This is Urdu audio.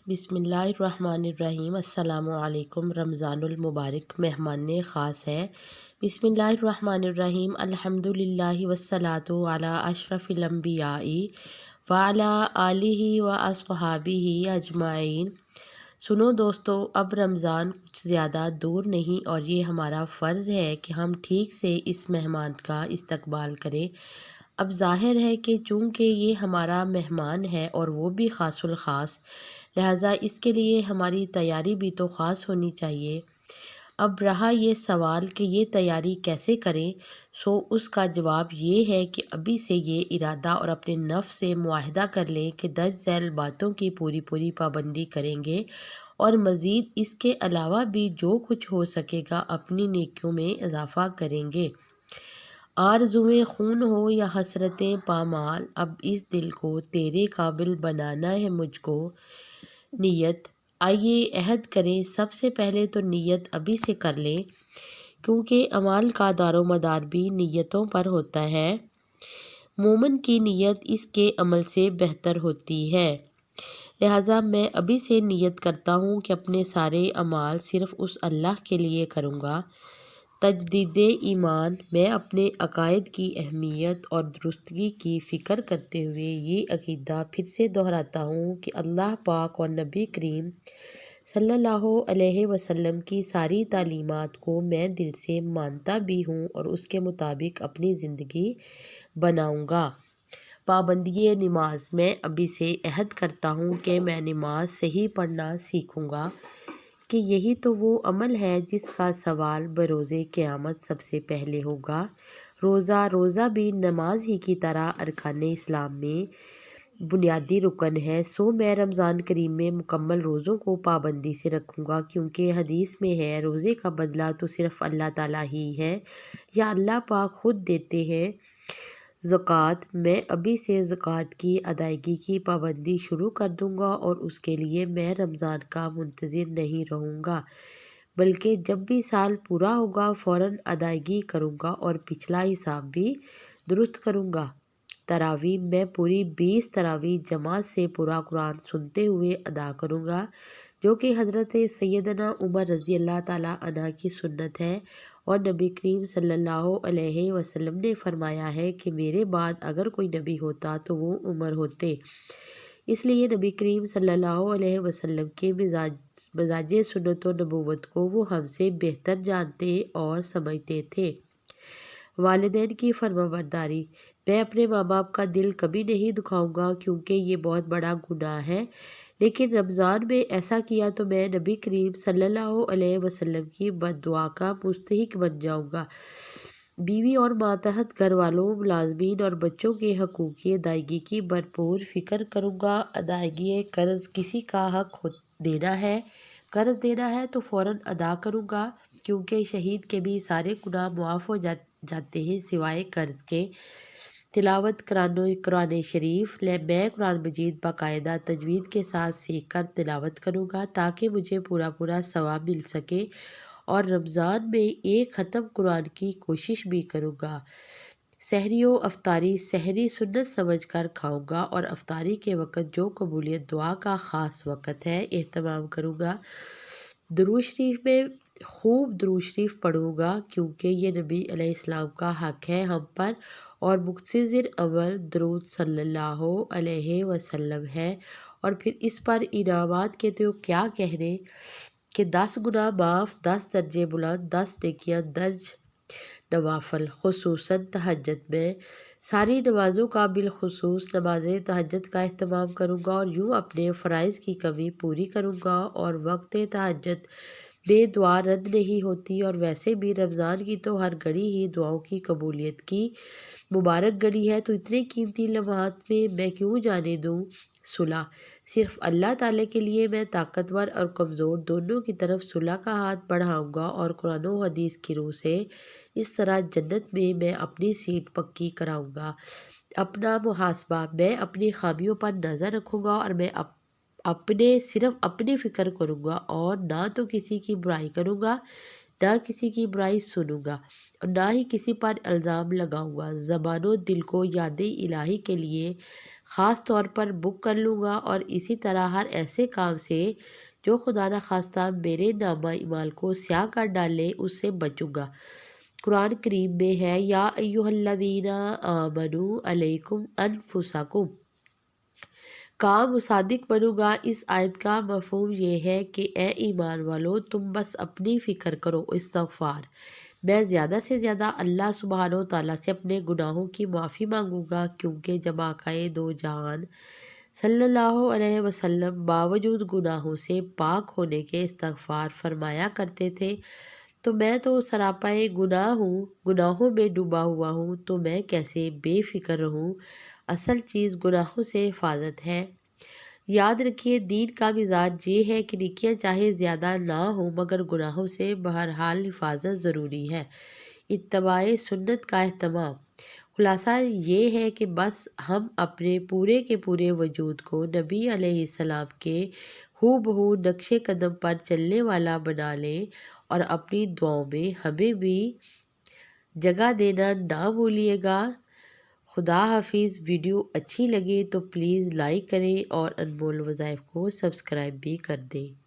بسم اللہ الرحمن الرحیم۔ السلام علیکم۔ رمضان المبارک مہمان خاص ہے۔ بسم اللہ الرحمن الرحیم۔ الحمد للہ والصلاۃ علی اشرف الانبیاء وعلی آلہ و اصحابہ اجمعین۔ سنو دوستو، اب رمضان کچھ زیادہ دور نہیں اور یہ ہمارا فرض ہے کہ ہم ٹھیک سے اس مہمان کا استقبال کریں۔ اب ظاہر ہے کہ چونکہ یہ ہمارا مہمان ہے اور وہ بھی خاص الخاص، لہٰذا اس کے لیے ہماری تیاری بھی تو خاص ہونی چاہیے۔ اب رہا یہ سوال کہ یہ تیاری کیسے کریں، اس کا جواب یہ ہے کہ ابھی سے یہ ارادہ اور اپنے نفس سے معاہدہ کر لیں کہ درج ذیل باتوں کی پوری پابندی کریں گے، اور مزید اس کے علاوہ بھی جو کچھ ہو سکے گا اپنی نیکیوں میں اضافہ کریں گے۔ آرزوئیں خون ہو یا حسرتیں پامال، اب اس دل کو تیرے قابل بنانا ہے مجھ کو۔ نیت، آئیے عہد کریں۔ سب سے پہلے تو نیت ابھی سے کر لیں، کیونکہ اعمال کا دار و مدار بھی نیتوں پر ہوتا ہے۔ مومن کی نیت اس کے عمل سے بہتر ہوتی ہے، لہٰذا میں ابھی سے نیت کرتا ہوں کہ اپنے سارے اعمال صرف اس اللہ کے لیے کروں گا۔ تجدید ایمان، میں اپنے عقائد کی اہمیت اور درستگی کی فکر کرتے ہوئے یہ عقیدہ پھر سے دہراتا ہوں کہ اللہ پاک اور نبی کریم صلی اللہ علیہ وسلم کی ساری تعلیمات کو میں دل سے مانتا بھی ہوں اور اس کے مطابق اپنی زندگی بناؤں گا۔ پابندی نماز، میں ابھی سے عہد کرتا ہوں کہ میں نماز صحیح پڑھنا سیکھوں گا، کہ یہی تو وہ عمل ہے جس کا سوال بروز قیامت سب سے پہلے ہوگا۔ روزہ بھی نماز ہی کی طرح ارکان اسلام میں بنیادی رکن ہے، میں رمضان کریم میں مکمل روزوں کو پابندی سے رکھوں گا، کیونکہ حدیث میں ہے روزے کا بدلہ تو صرف اللہ تعالیٰ ہی ہے، یا اللہ پاک خود دیتے ہیں۔ زکوٰۃ، میں ابھی سے زکوٰۃ کی ادائیگی کی پابندی شروع کر دوں گا، اور اس کے لیے میں رمضان کا منتظر نہیں رہوں گا، بلکہ جب بھی سال پورا ہوگا فوراً ادائیگی کروں گا اور پچھلا حساب بھی درست کروں گا۔ تراویح، میں پوری 20 تراویح جماعت سے پورا قرآن سنتے ہوئے ادا کروں گا، جو کہ حضرت سیدنا عمر رضی اللہ تعالیٰ عنہ کی سنت ہے، اور نبی کریم صلی اللہ علیہ وسلم نے فرمایا ہے کہ میرے بعد اگر کوئی نبی ہوتا تو وہ عمر ہوتے، اس لیے نبی کریم صلی اللہ علیہ وسلم کے مزاج سنت و نبوت کو وہ ہم سے بہتر جانتے اور سمجھتے تھے۔ والدین کی فرمانبرداری، میں اپنے ماں باپ کا دل کبھی نہیں دکھاؤں گا، کیونکہ یہ بہت بڑا گناہ ہے، لیکن رمضان میں ایسا کیا تو میں نبی کریم صلی اللہ علیہ وسلم کی بد دعا کا مستحق بن جاؤں گا۔ بیوی اور ماتحت گھر والوں، ملازمین اور بچوں کے حقوق کی ادائیگی کی بھرپور فکر کروں گا۔ ادائیگی قرض، کسی کا حق قرض دینا ہے تو فوراً ادا کروں گا، کیونکہ شہید کے بھی سارے گناہ معاف ہو جاتے ہیں سوائے قرض کے۔ تلاوت قرآن شریف، میں قرآن مجید باقاعدہ تجوید کے ساتھ سیکھ کر تلاوت کروں گا، تاکہ مجھے پورا ثواب مل سکے، اور رمضان میں ایک ختم قرآن کی کوشش بھی کروں گا۔ سحری و افطاری، سحری سنت سمجھ کر کھاؤں گا، اور افطاری کے وقت جو قبولیت دعا کا خاص وقت ہے اہتمام کروں گا۔ درود شریف میں خوب درود شریف پڑھوں گا، کیونکہ یہ نبی علیہ السلام کا حق ہے ہم پر، اور مختصر عمل درود صلی اللہ علیہ وسلم ہے، اور پھر اس پر انعامات کے تو کیا کہنے، کہ 10 گناہ معاف، 10 درجے بلند، 10 نیکیاں درج۔ نوافل، خصوصاً تہجد، میں ساری نمازوں کا بالخصوص نماز تہجد کا اہتمام کروں گا، اور یوں اپنے فرائض کی کمی پوری کروں گا، اور وقت تہجد میں دعا رد نہیں ہوتی، اور ویسے بھی رمضان کی تو ہر گھڑی ہی دعاؤں کی قبولیت کی مبارک گھڑی ہے، تو اتنے قیمتی لمحات میں کیوں جانے دوں۔ صلح، صرف اللہ تعالیٰ کے لیے میں طاقتور اور کمزور دونوں کی طرف صلح کا ہاتھ بڑھاؤں گا، اور قرآن و حدیث کی روح سے اس طرح جنت میں اپنی سیٹ پکی کراؤں گا۔ اپنا محاسبہ، میں اپنی خامیوں پر نظر رکھوں گا، اور میں صرف اپنی فکر کروں گا، اور نہ تو کسی کی برائی کروں گا، نہ کسی کی برائی سنوں گا اور نہ ہی کسی پر الزام لگاؤں گا۔ زبان و دل کو یاد الہی کے لیے خاص طور پر بک کر لوں گا، اور اسی طرح ہر ایسے کام سے جو خدا نخواستہ میرے نامہ اعمال کو سیاہ کر ڈالے اس سے بچوں گا۔ قرآن کریم میں ہے، یا ایھا الذین آمنوا علیکم انفسکم، کا مصادق بنوں گا۔ اس آیت کا مفہوم یہ ہے کہ اے ایمان والو، تم بس اپنی فکر کرو۔ استغفار، میں زیادہ سے زیادہ اللہ سبحانہ و تعالیٰ سے اپنے گناہوں کی معافی مانگوں گا، کیونکہ جب آقا دو جہان صلی اللہ علیہ وسلم باوجود گناہوں سے پاک ہونے کے استغفار فرمایا کرتے تھے، تو میں تو سراپا گناہ ہوں، گناہوں میں ڈوبا ہوا ہوں، تو میں کیسے بے فکر رہوں۔ اصل چیز گناہوں سے حفاظت ہے۔ یاد رکھیے، دین کا مزاج یہ ہے کہ نیکیاں چاہے زیادہ نہ ہوں مگر گناہوں سے بہرحال حفاظت ضروری ہے۔ اتباع سنت کا اہتمام، خلاصہ یہ ہے کہ بس ہم اپنے پورے کے پورے وجود کو نبی علیہ السلام کے ہو بہو نقش قدم پر چلنے والا بنا لیں، اور اپنی دعاؤں میں ہمیں بھی جگہ دینا نہ بھولیے گا۔ خدا حافظ۔ ویڈیو اچھی لگے تو پلیز لائک کریں اور انمول وظائف کو سبسکرائب بھی کر دیں۔